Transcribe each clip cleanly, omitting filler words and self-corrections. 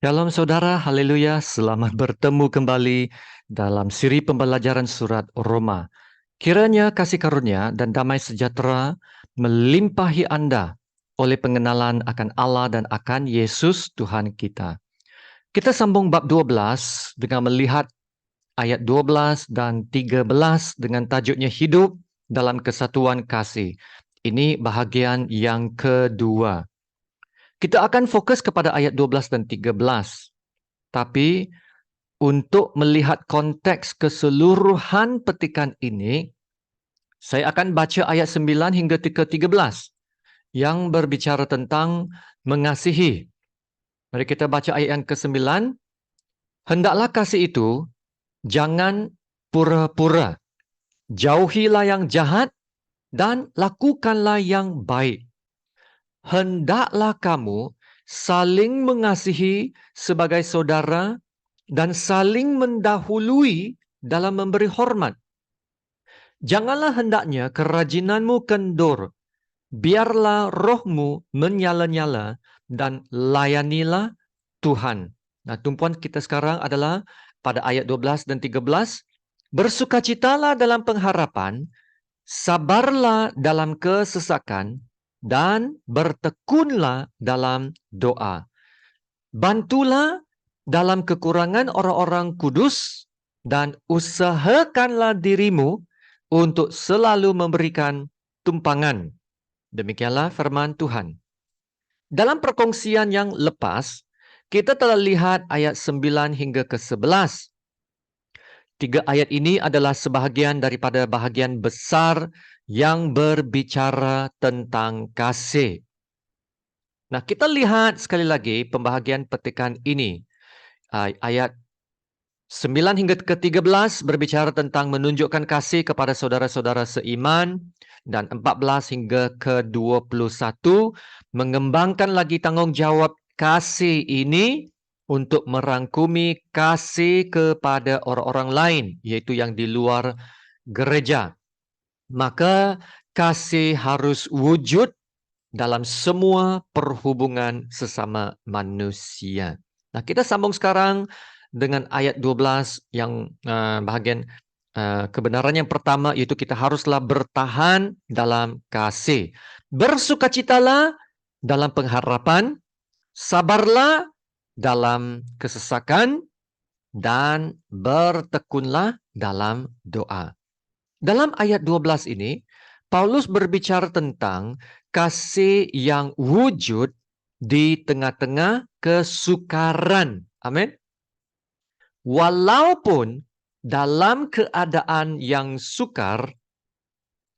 Shalom saudara, haleluya, selamat bertemu kembali dalam siri pembelajaran surat Roma. Kiranya kasih karunia dan damai sejahtera melimpahi Anda oleh pengenalan akan Allah dan akan Yesus Tuhan kita. Kita sambung bab 12 dengan melihat ayat 12 dan 13 dengan tajuknya hidup dalam kesatuan kasih. Ini bahagian yang kedua. Kita akan fokus kepada ayat 12 dan 13. Tapi untuk melihat konteks keseluruhan petikan ini, saya akan baca ayat 9 hingga ke 13 yang berbicara tentang mengasihi. Mari kita baca ayat yang ke-9. Hendaklah kasih itu jangan pura-pura. Jauhilah yang jahat dan lakukanlah yang baik. Hendaklah kamu saling mengasihi sebagai saudara dan saling mendahului dalam memberi hormat. Janganlah hendaknya kerajinanmu kendur, biarlah rohmu menyala-nyala dan layanilah Tuhan. Nah, tumpuan kita sekarang adalah pada ayat 12 dan 13. Bersukacitalah dalam pengharapan, sabarlah dalam kesesakan, dan bertekunlah dalam doa. Bantulah dalam kekurangan orang-orang kudus dan usahakanlah dirimu untuk selalu memberikan tumpangan. Demikianlah firman Tuhan. Dalam perkongsian yang lepas, kita telah lihat ayat 9 hingga ke 11. 3 ayat ini adalah sebahagian daripada bahagian besar yang berbicara tentang kasih. Nah, kita lihat sekali lagi pembahagian petikan ini. Ayat 9 hingga ke-13 berbicara tentang menunjukkan kasih kepada saudara-saudara seiman, dan 14 hingga ke-21 mengembangkan lagi tanggungjawab kasih ini untuk merangkumi kasih kepada orang-orang lain, yaitu yang di luar gereja. Maka kasih harus wujud dalam semua perhubungan sesama manusia. Nah, kita sambung sekarang dengan ayat 12 yang bahagian kebenaran yang pertama, yaitu kita haruslah bertahan dalam kasih. Bersukacitalah dalam pengharapan, sabarlah dalam kesesakan, dan bertekunlah dalam doa. Dalam ayat 12 ini, Paulus berbicara tentang kasih yang wujud di tengah-tengah kesukaran. Amin. Walaupun dalam keadaan yang sukar,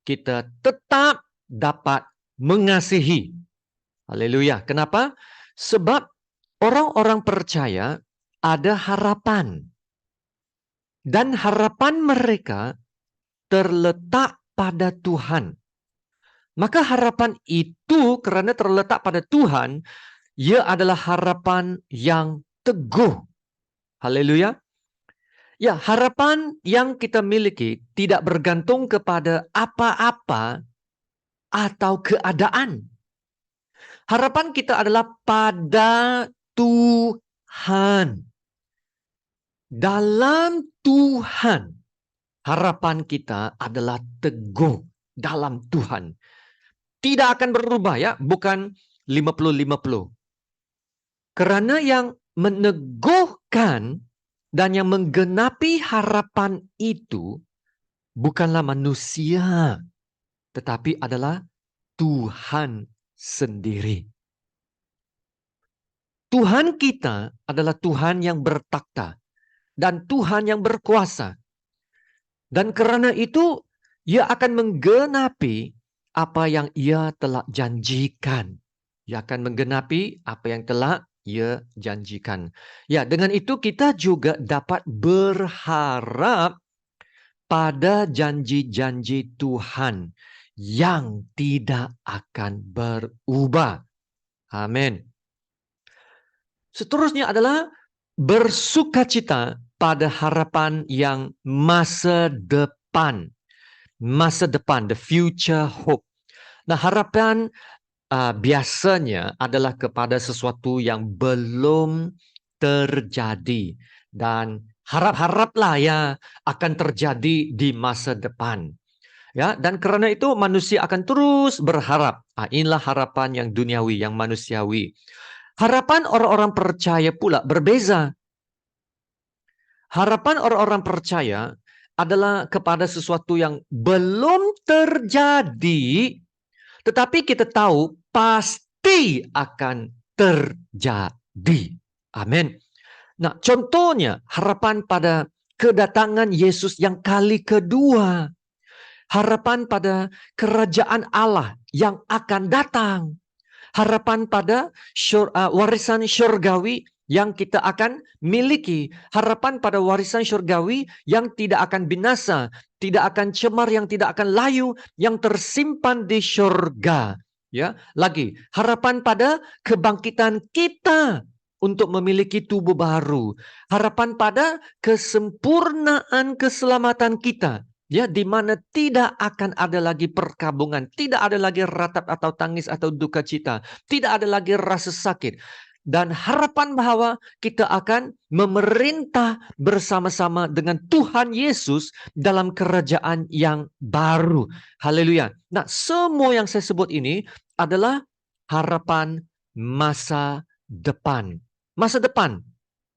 kita tetap dapat mengasihi. Haleluya. Kenapa? Sebab orang-orang percaya ada harapan. Dan harapan mereka terletak pada Tuhan. Maka harapan itu kerana terletak pada Tuhan, ia adalah harapan yang teguh. Haleluya. Ya, harapan yang kita miliki tidak bergantung kepada apa-apa atau keadaan. Harapan kita adalah pada Tuhan. Dalam Tuhan, harapan kita adalah teguh dalam Tuhan. Tidak akan berubah, ya, bukan 50-50. Kerana yang meneguhkan dan yang menggenapi harapan itu bukanlah manusia, tetapi adalah Tuhan sendiri. Tuhan kita adalah Tuhan yang bertakhta dan Tuhan yang berkuasa. Dan kerana itu, ia akan menggenapi apa yang ia telah janjikan. Ia akan menggenapi apa yang telah ia janjikan. Ya, dengan itu kita juga dapat berharap pada janji-janji Tuhan yang tidak akan berubah. Amin. Seterusnya adalah bersukacita pada harapan yang masa depan. Masa depan, the future hope. Nah, harapan biasanya adalah kepada sesuatu yang belum terjadi. Dan harap-haraplah ya akan terjadi di masa depan. Ya, dan karena itu manusia akan terus berharap. Inilah harapan yang duniawi, yang manusiawi. Harapan orang-orang percaya pula berbeza. Harapan orang-orang percaya adalah kepada sesuatu yang belum terjadi, tetapi kita tahu pasti akan terjadi. Amin. Nah, contohnya harapan pada kedatangan Yesus yang kali kedua. Harapan pada kerajaan Allah yang akan datang. Harapan pada warisan syurgawi yang kita akan miliki. Harapan pada warisan syurgawi yang tidak akan binasa, tidak akan cemar, yang tidak akan layu, yang tersimpan di syurga. Ya, lagi harapan pada kebangkitan kita untuk memiliki tubuh baru. Harapan pada kesempurnaan keselamatan kita. Ya, di mana tidak akan ada lagi perkabungan, tidak ada lagi ratap atau tangis atau duka cita, tidak ada lagi rasa sakit. Dan harapan bahwa kita akan memerintah bersama-sama dengan Tuhan Yesus dalam kerajaan yang baru. Haleluya. Nah, semua yang saya sebut ini adalah harapan masa depan. Masa depan.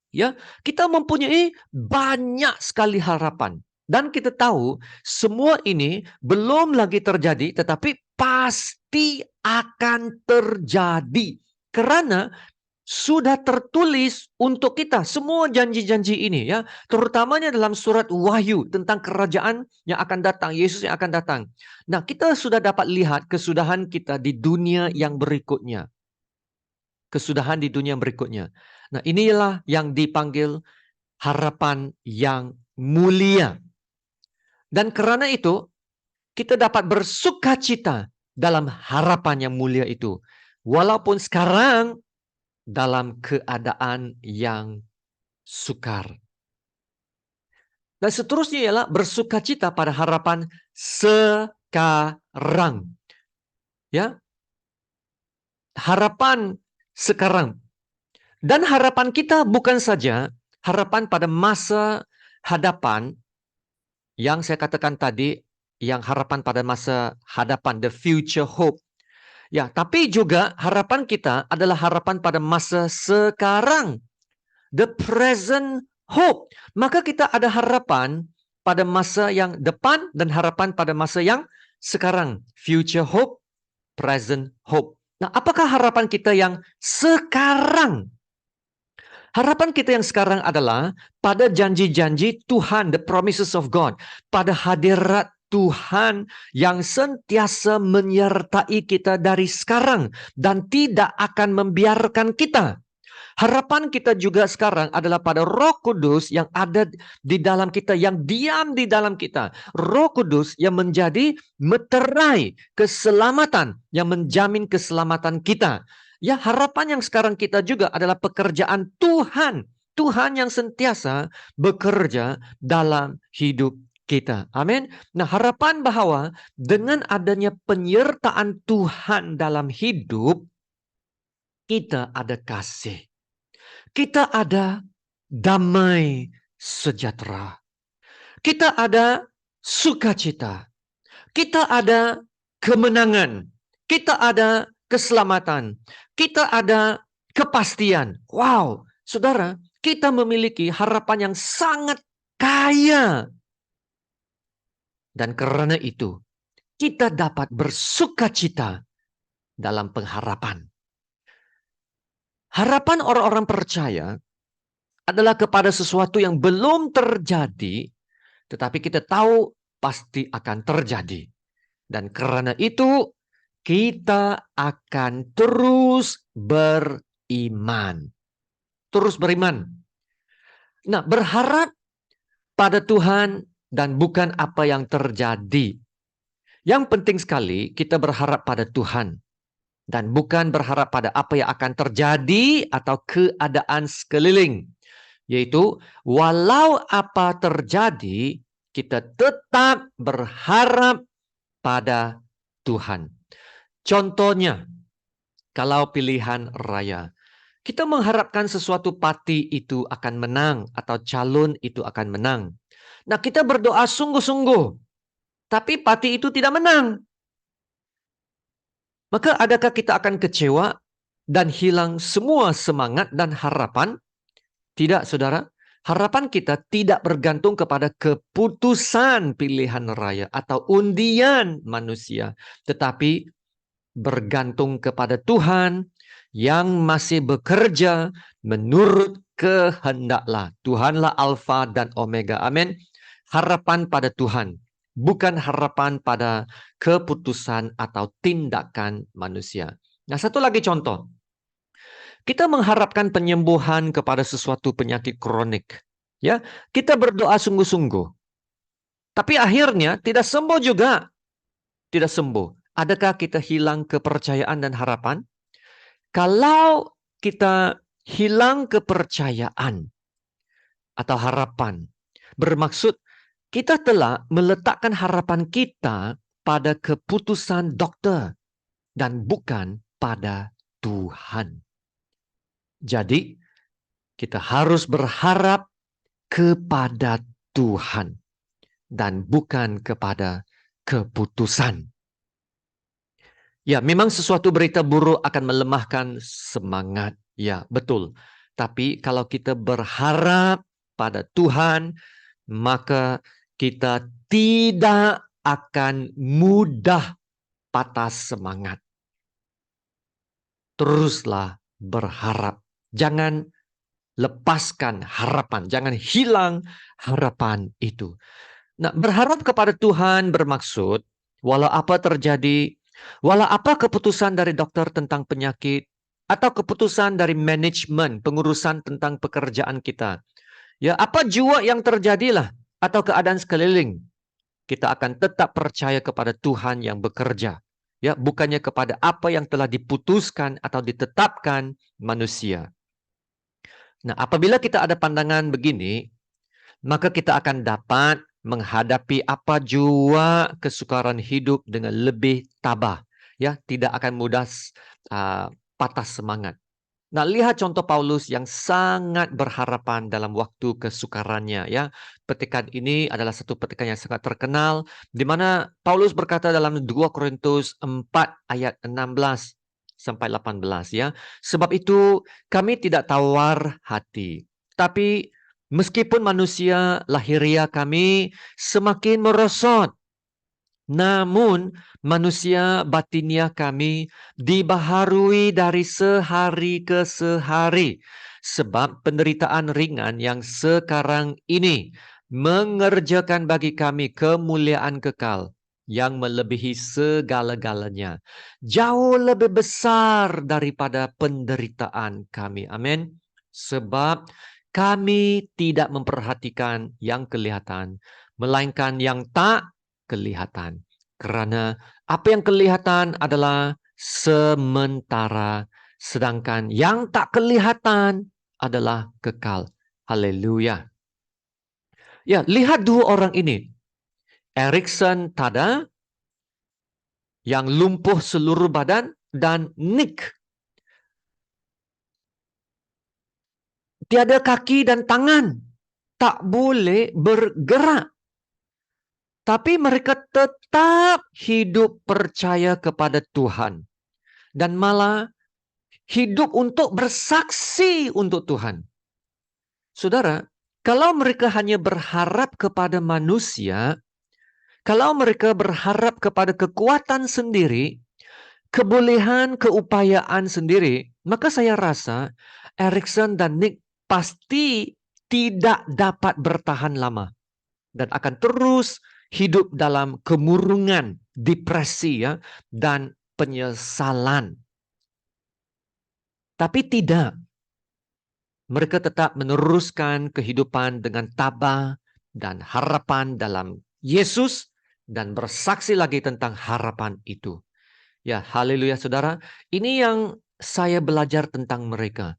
Ya, kita mempunyai banyak sekali harapan. Dan kita tahu semua ini belum lagi terjadi, tetapi pasti akan terjadi. Karena sudah tertulis untuk kita semua janji-janji ini, ya, terutamanya dalam surat Wahyu tentang kerajaan yang akan datang, Yesus yang akan datang. Nah, kita sudah dapat lihat kesudahan kita di dunia yang berikutnya. Kesudahan di dunia berikutnya. Nah, inilah yang dipanggil harapan yang mulia. Dan karena itu, kita dapat bersuka cita dalam harapan yang mulia itu. Walaupun sekarang dalam keadaan yang sukar. Dan seterusnya ialah bersuka cita pada harapan sekarang. Ya. Harapan sekarang. Dan harapan kita bukan saja harapan pada masa hadapan yang saya katakan tadi, yang harapan pada masa hadapan, the future hope. Ya, tapi juga harapan kita adalah harapan pada masa sekarang, the present hope. Maka kita ada harapan pada masa yang depan dan harapan pada masa yang sekarang, future hope, present hope. Nah, apakah harapan kita yang sekarang? Harapan kita yang sekarang adalah pada janji-janji Tuhan, the promises of God. Pada hadirat Tuhan yang sentiasa menyertai kita dari sekarang dan tidak akan membiarkan kita. Harapan kita juga sekarang adalah pada Roh Kudus yang ada di dalam kita, yang diam di dalam kita. Roh Kudus yang menjadi meterai keselamatan, yang menjamin keselamatan kita. Ya, harapan yang sekarang kita juga adalah pekerjaan Tuhan. Tuhan yang sentiasa bekerja dalam hidup kita. Amin. Nah, harapan bahwa dengan adanya penyertaan Tuhan dalam hidup, kita ada kasih. Kita ada damai sejahtera. Kita ada sukacita. Kita ada kemenangan. Kita ada keselamatan. Kita ada kepastian. Wow, saudara, kita memiliki harapan yang sangat kaya. Dan karena itu, kita dapat bersukacita dalam pengharapan. Harapan orang-orang percaya adalah kepada sesuatu yang belum terjadi, tetapi kita tahu pasti akan terjadi. Dan karena itu, kita akan terus beriman. Terus beriman. Nah, berharap pada Tuhan dan bukan apa yang terjadi. Yang penting sekali kita berharap pada Tuhan. Dan bukan berharap pada apa yang akan terjadi atau keadaan sekeliling. Yaitu, walau apa terjadi, kita tetap berharap pada Tuhan. Contohnya, kalau pilihan raya. Kita mengharapkan sesuatu parti itu akan menang atau calon itu akan menang. Nah, kita berdoa sungguh-sungguh, tapi parti itu tidak menang. Maka adakah kita akan kecewa dan hilang semua semangat dan harapan? Tidak, saudara. Harapan kita tidak bergantung kepada keputusan pilihan raya atau undian manusia, tetapi bergantung kepada Tuhan yang masih bekerja menurut kehendaklah. Tuhanlah Alfa dan Omega. Amin. Harapan pada Tuhan, bukan harapan pada keputusan atau tindakan manusia. Nah, satu lagi contoh. Kita mengharapkan penyembuhan kepada sesuatu penyakit kronik. Ya, kita berdoa sungguh-sungguh. Tapi akhirnya tidak sembuh juga. Tidak sembuh. Adakah kita hilang kepercayaan dan harapan? Kalau kita hilang kepercayaan atau harapan, bermaksud kita telah meletakkan harapan kita pada keputusan dokter dan bukan pada Tuhan. Jadi, kita harus berharap kepada Tuhan dan bukan kepada keputusan. Ya, memang sesuatu berita buruk akan melemahkan semangat. Ya, betul. Tapi kalau kita berharap pada Tuhan, maka kita tidak akan mudah patah semangat. Teruslah berharap. Jangan lepaskan harapan. Jangan hilang harapan itu. Nah, berharap kepada Tuhan bermaksud, walau apa terjadi, walau apa keputusan dari dokter tentang penyakit, atau keputusan dari manajemen, pengurusan tentang pekerjaan kita. Ya, apa jua yang terjadilah, atau keadaan sekeliling, kita akan tetap percaya kepada Tuhan yang bekerja. Ya, bukannya kepada apa yang telah diputuskan atau ditetapkan manusia. Nah, apabila kita ada pandangan begini, maka kita akan dapat menghadapi apa jua kesukaran hidup dengan lebih tabah. Ya, tidak akan mudah patah semangat. Nah, lihat contoh Paulus yang sangat berharapan dalam waktu kesukarannya. Ya, petikan ini adalah satu petikan yang sangat terkenal, di mana Paulus berkata dalam 2 Korintus 4 ayat 16 sampai 18. Ya, sebab itu kami tidak tawar hati, tapi meskipun manusia lahiriah kami semakin merosot, namun manusia batiniah kami dibaharui dari sehari ke sehari. Sebab penderitaan ringan yang sekarang ini mengerjakan bagi kami kemuliaan kekal yang melebihi segala-galanya. Jauh lebih besar daripada penderitaan kami. Amin. Sebab kami tidak memperhatikan yang kelihatan, melainkan yang tak kelihatan. Karena apa yang kelihatan adalah sementara, sedangkan yang tak kelihatan adalah kekal. Haleluya. Ya, lihat dua orang ini. Erikson Tada yang lumpuh seluruh badan dan Nick tiada kaki dan tangan, tak boleh bergerak. Tapi mereka tetap hidup percaya kepada Tuhan. Dan malah hidup untuk bersaksi untuk Tuhan. Saudara, kalau mereka hanya berharap kepada manusia, kalau mereka berharap kepada kekuatan sendiri, kebolehan, keupayaan sendiri, maka saya rasa Erikson dan Nick pasti tidak dapat bertahan lama. Dan akan terus hidup dalam kemurungan, depresi ya, dan penyesalan. Tapi tidak. Mereka tetap meneruskan kehidupan dengan tabah dan harapan dalam Yesus dan bersaksi lagi tentang harapan itu. Ya, haleluya saudara. Ini yang saya belajar tentang mereka.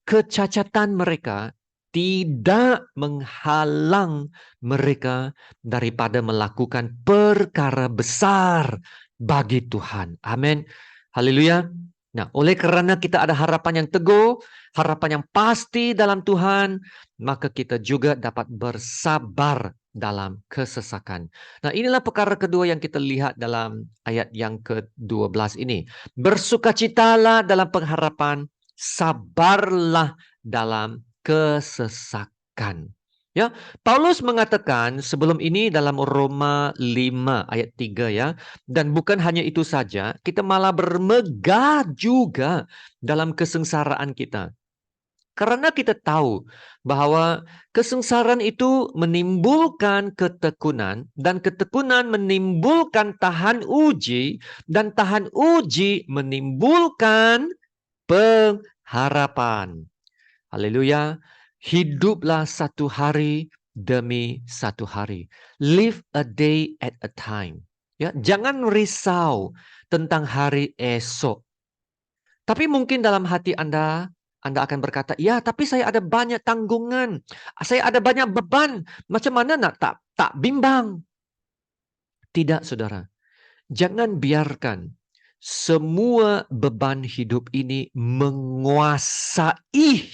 Kecacatan mereka tidak menghalang mereka daripada melakukan perkara besar bagi Tuhan. Amin. Haleluya. Nah, oleh karena kita ada harapan yang teguh, harapan yang pasti dalam Tuhan, maka kita juga dapat bersabar dalam kesesakan. Nah, inilah perkara kedua yang kita lihat dalam ayat yang ke-12 ini. Bersukacitalah dalam pengharapan, sabarlah dalam kesesakan. Ya, Paulus mengatakan sebelum ini dalam Roma 5 ayat 3 ya. Dan bukan hanya itu saja, kita malah bermegah juga dalam kesengsaraan kita. Karena kita tahu bahwa kesengsaraan itu menimbulkan ketekunan, dan ketekunan menimbulkan tahan uji, dan tahan uji menimbulkan pengharapan. Haleluya. Hiduplah satu hari demi satu hari. Live a day at a time. Ya, jangan risau tentang hari esok. Tapi mungkin dalam hati Anda akan berkata, ya tapi saya ada banyak tanggungan. Saya ada banyak beban. Macam mana nak tak bimbang? Tidak, saudara. Jangan biarkan semua beban hidup ini menguasai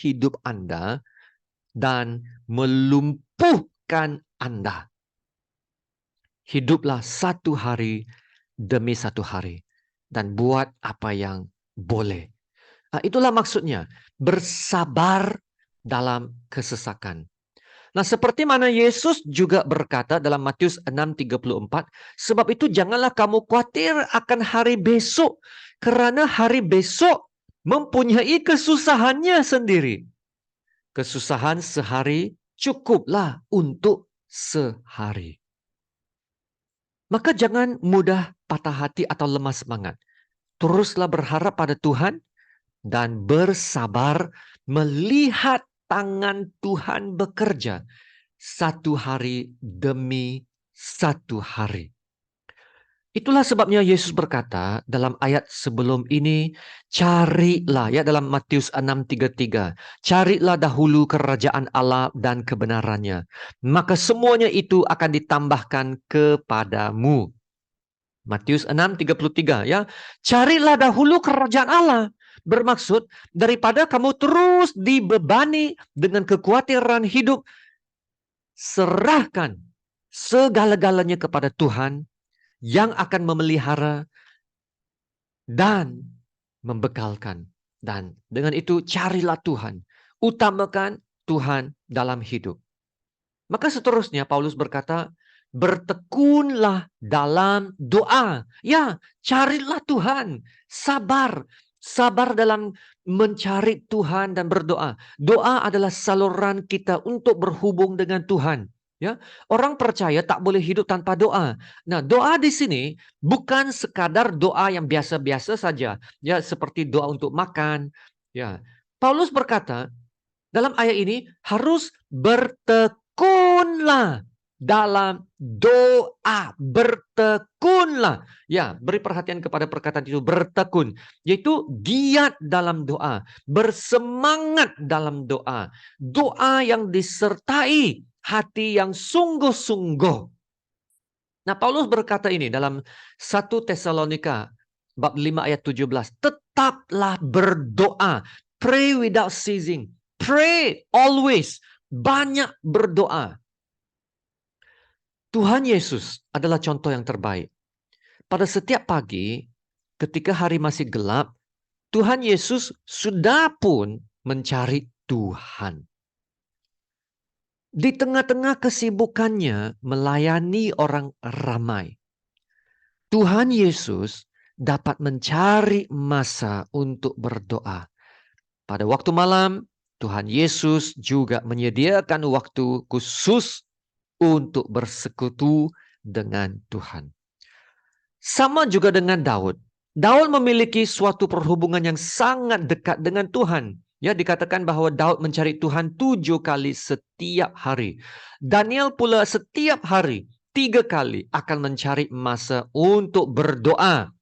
hidup Anda dan melumpuhkan Anda. Hiduplah satu hari demi satu hari dan buat apa yang boleh. Nah, itulah maksudnya, bersabar dalam kesesakan. Nah, seperti mana Yesus juga berkata dalam Matius 6:34, sebab itu janganlah kamu khawatir akan hari besok, karena hari besok mempunyai kesusahannya sendiri. Kesusahan sehari cukuplah untuk sehari. Maka jangan mudah patah hati atau lemah semangat. Teruslah berharap pada Tuhan dan bersabar melihat tangan Tuhan bekerja satu hari demi satu hari. Itulah sebabnya Yesus berkata dalam ayat sebelum ini, carilah ya dalam Matius 6:33, carilah dahulu kerajaan Allah dan kebenarannya, maka semuanya itu akan ditambahkan kepadamu. Matius 6:33 ya, carilah dahulu kerajaan Allah. Bermaksud daripada kamu terus dibebani dengan kekhawatiran hidup, serahkan segala-galanya kepada Tuhan yang akan memelihara dan membekalkan. Dan dengan itu carilah Tuhan. Utamakan Tuhan dalam hidup. Maka seterusnya Paulus berkata, bertekunlah dalam doa. Ya, carilah Tuhan. Sabar. Sabar dalam mencari Tuhan dan berdoa. Doa adalah saluran kita untuk berhubung dengan Tuhan. Ya, orang percaya tak boleh hidup tanpa doa. Nah, doa di sini bukan sekadar doa yang biasa-biasa saja, ya seperti doa untuk makan. Ya, Paulus berkata dalam ayat ini harus bertekunlah dalam doa, bertekunlah. Ya, beri perhatian kepada perkataan itu, bertekun, yaitu giat dalam doa, bersemangat dalam doa, doa yang disertai hati yang sungguh-sungguh. Nah, Paulus berkata ini dalam 1 Tesalonika bab 5 ayat 17, tetaplah berdoa, pray without ceasing, pray always, banyak berdoa. Tuhan Yesus adalah contoh yang terbaik. Pada setiap pagi, ketika hari masih gelap, Tuhan Yesus sudah pun mencari Tuhan. Di tengah-tengah kesibukannya melayani orang ramai, Tuhan Yesus dapat mencari masa untuk berdoa. Pada waktu malam, Tuhan Yesus juga menyediakan waktu khusus untuk bersekutu dengan Tuhan. Sama juga dengan Daud. Daud memiliki suatu perhubungan yang sangat dekat dengan Tuhan. Ya, dikatakan bahwa Daud mencari Tuhan 7 kali setiap hari. Daniel pula setiap hari 3 kali akan mencari masa untuk berdoa.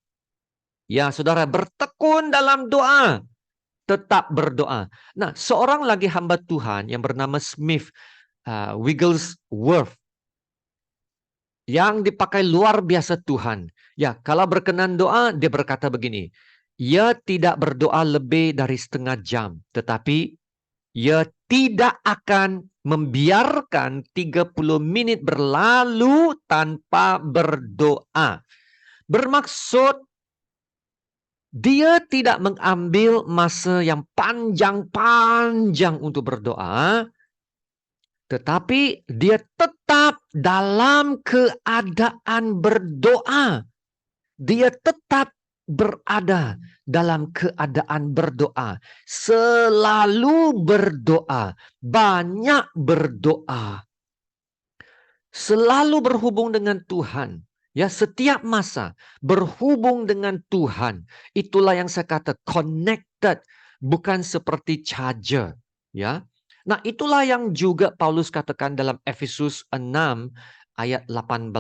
Ya, saudara, bertekun dalam doa. Tetap berdoa. Nah, seorang lagi hamba Tuhan yang bernama Smith Wigglesworth, yang dipakai luar biasa Tuhan. Ya, kalau berkenan doa, dia berkata begini, ia tidak berdoa lebih dari setengah jam, tetapi ia tidak akan membiarkan 30 menit berlalu tanpa berdoa. Bermaksud dia tidak mengambil masa yang panjang-panjang untuk berdoa, tetapi dia tetap dalam keadaan berdoa. Dia tetap berada dalam keadaan berdoa. Selalu berdoa. Banyak berdoa. Selalu berhubung dengan Tuhan. Ya, setiap masa berhubung dengan Tuhan. Itulah yang saya kata connected, bukan seperti charger. Ya. Nah, itulah yang juga Paulus katakan dalam Efesus 6 ayat 18.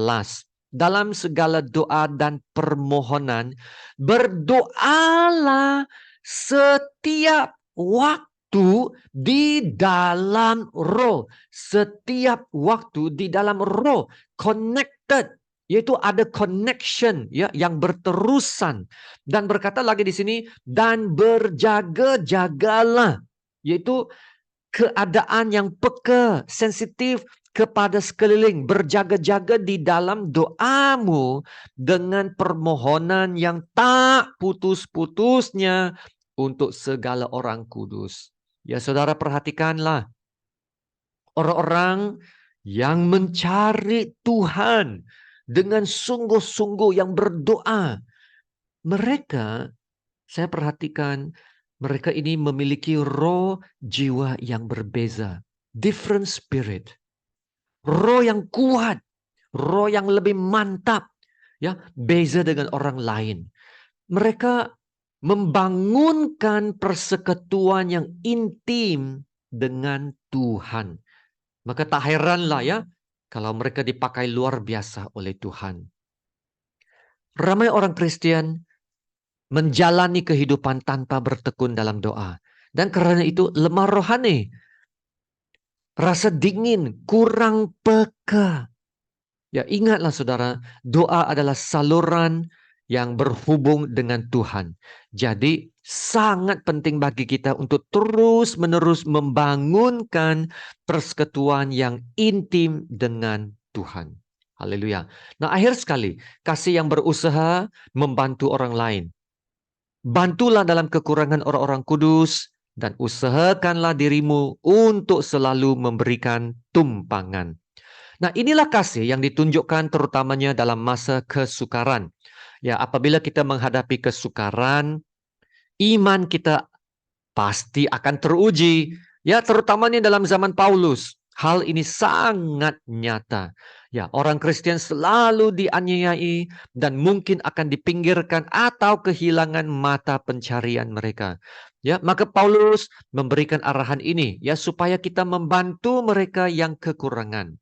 Dalam segala doa dan permohonan, berdoalah setiap waktu di dalam roh. Setiap waktu di dalam roh. Connected. Yaitu ada connection ya yang berterusan. Dan berkata lagi di sini, dan berjaga-jagalah. Yaitu keadaan yang peka, sensitif kepada sekeliling. Berjaga-jaga di dalam doamu dengan permohonan yang tak putus-putusnya untuk segala orang kudus. Ya, saudara perhatikanlah. Orang-orang yang mencari Tuhan dengan sungguh-sungguh yang berdoa. Mereka, saya perhatikan, mereka ini memiliki roh jiwa yang berbeza. Different spirit. Roh yang kuat. Roh yang lebih mantap. Ya, beza dengan orang lain. Mereka membangunkan persekutuan yang intim dengan Tuhan. Maka tak heranlah ya kalau mereka dipakai luar biasa oleh Tuhan. Ramai orang Kristen menjalani kehidupan tanpa bertekun dalam doa. Dan karena itu lemah rohani. Rasa dingin, kurang peka. Ya, ingatlah saudara, doa adalah saluran yang berhubung dengan Tuhan. Jadi sangat penting bagi kita untuk terus-menerus membangunkan persekutuan yang intim dengan Tuhan. Haleluya. Nah, akhir sekali, kasih yang berusaha membantu orang lain. Bantulah dalam kekurangan orang-orang kudus dan usahakanlah dirimu untuk selalu memberikan tumpangan. Nah, inilah kasih yang ditunjukkan terutamanya dalam masa kesukaran. Ya, apabila kita menghadapi kesukaran, iman kita pasti akan teruji. Ya, terutamanya dalam zaman Paulus. Hal ini sangat nyata. Ya, orang Kristen selalu dianiayai dan mungkin akan dipinggirkan atau kehilangan mata pencarian mereka. Ya, maka Paulus memberikan arahan ini ya supaya kita membantu mereka yang kekurangan.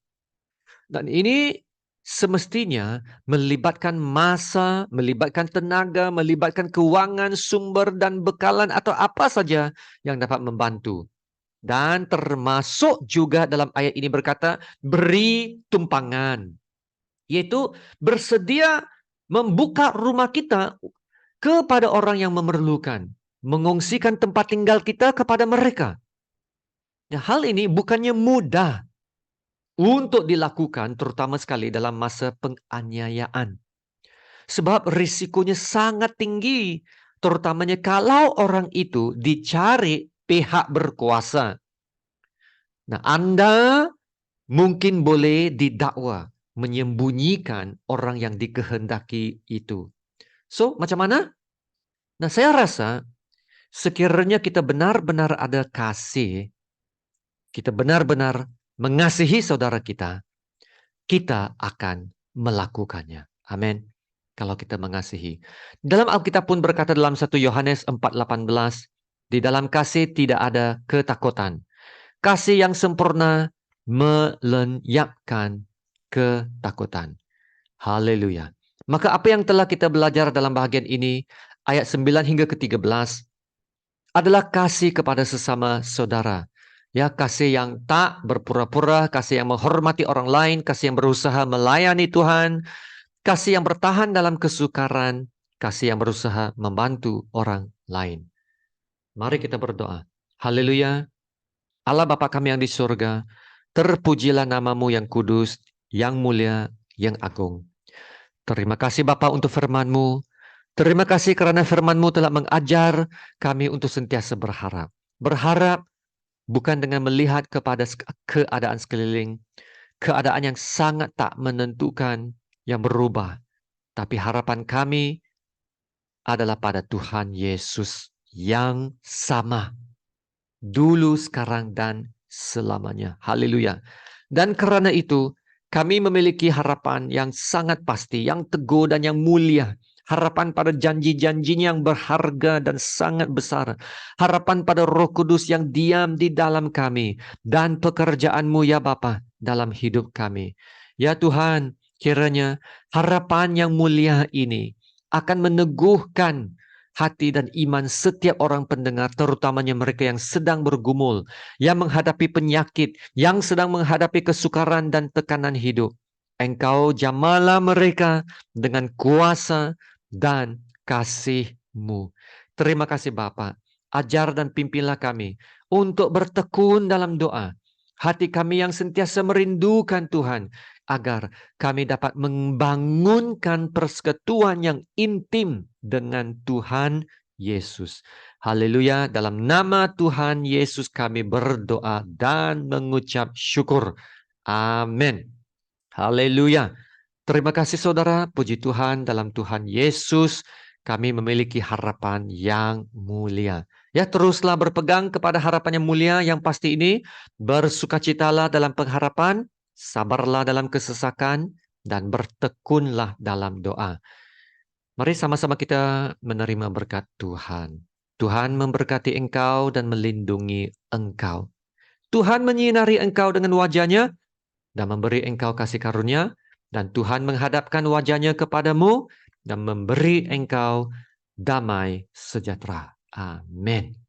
Dan ini semestinya melibatkan masa, melibatkan tenaga, melibatkan keuangan, sumber dan bekalan atau apa saja yang dapat membantu. Dan termasuk juga dalam ayat ini berkata, beri tumpangan. Yaitu bersedia membuka rumah kita kepada orang yang memerlukan. Mengungsikan tempat tinggal kita kepada mereka. Ya, hal ini bukannya mudah untuk dilakukan terutama sekali dalam masa penganiayaan. Sebab risikonya sangat tinggi, terutamanya kalau orang itu dicari pihak berkuasa. Nah, Anda mungkin boleh didakwa menyembunyikan orang yang dikehendaki itu. So, macam mana? Nah, saya rasa sekiranya kita benar-benar ada kasih, kita benar-benar mengasihi saudara kita akan melakukannya. Amin. Kalau kita mengasihi. Dalam Alkitab pun berkata dalam 1 Yohanes 4:18, di dalam kasih tidak ada ketakutan. Kasih yang sempurna melenyapkan ketakutan. Haleluya. Maka apa yang telah kita belajar dalam bahagian ini, ayat 9 hingga ke-13, adalah kasih kepada sesama saudara. Ya, kasih yang tak berpura-pura, kasih yang menghormati orang lain, kasih yang berusaha melayani Tuhan, kasih yang bertahan dalam kesukaran, kasih yang berusaha membantu orang lain. Mari kita berdoa. Haleluya. Allah Bapa kami yang di surga, terpujilah namamu yang kudus, yang mulia, yang agung. Terima kasih Bapa untuk firman-Mu. Terima kasih karena firman-Mu telah mengajar kami untuk sentiasa berharap. Berharap bukan dengan melihat kepada keadaan sekeliling, keadaan yang sangat tak menentukan, yang berubah. Tapi harapan kami adalah pada Tuhan Yesus yang sama. Dulu, sekarang, dan selamanya. Haleluya. Dan karena itu, kami memiliki harapan yang sangat pasti, yang teguh dan yang mulia. Harapan pada janji-janjinya yang berharga dan sangat besar. Harapan pada Roh Kudus yang diam di dalam kami. Dan pekerjaan-Mu ya Bapa dalam hidup kami. Ya Tuhan, kiranya harapan yang mulia ini akan meneguhkan hati dan iman setiap orang pendengar, terutamanya mereka yang sedang bergumul, yang menghadapi penyakit, yang sedang menghadapi kesukaran dan tekanan hidup. Engkau jamalah mereka dengan kuasa dan kasih-Mu. Terima kasih Bapa. Ajar dan pimpinlah kami untuk bertekun dalam doa. Hati kami yang sentiasa merindukan Tuhan, agar kami dapat membangunkan persekutuan yang intim dengan Tuhan Yesus. Haleluya, dalam nama Tuhan Yesus kami berdoa dan mengucap syukur. Amin. Haleluya. Terima kasih saudara, puji Tuhan, dalam Tuhan Yesus kami memiliki harapan yang mulia. Ya, teruslah berpegang kepada harapan yang mulia yang pasti ini. Bersukacitalah dalam pengharapan, sabarlah dalam kesesakan, dan bertekunlah dalam doa. Mari sama-sama kita menerima berkat Tuhan. Tuhan memberkati engkau dan melindungi engkau. Tuhan menyinari engkau dengan wajah-Nya dan memberi engkau kasih karunia, dan Tuhan menghadapkan wajah-Nya kepadamu dan memberi engkau damai sejahtera. Amin.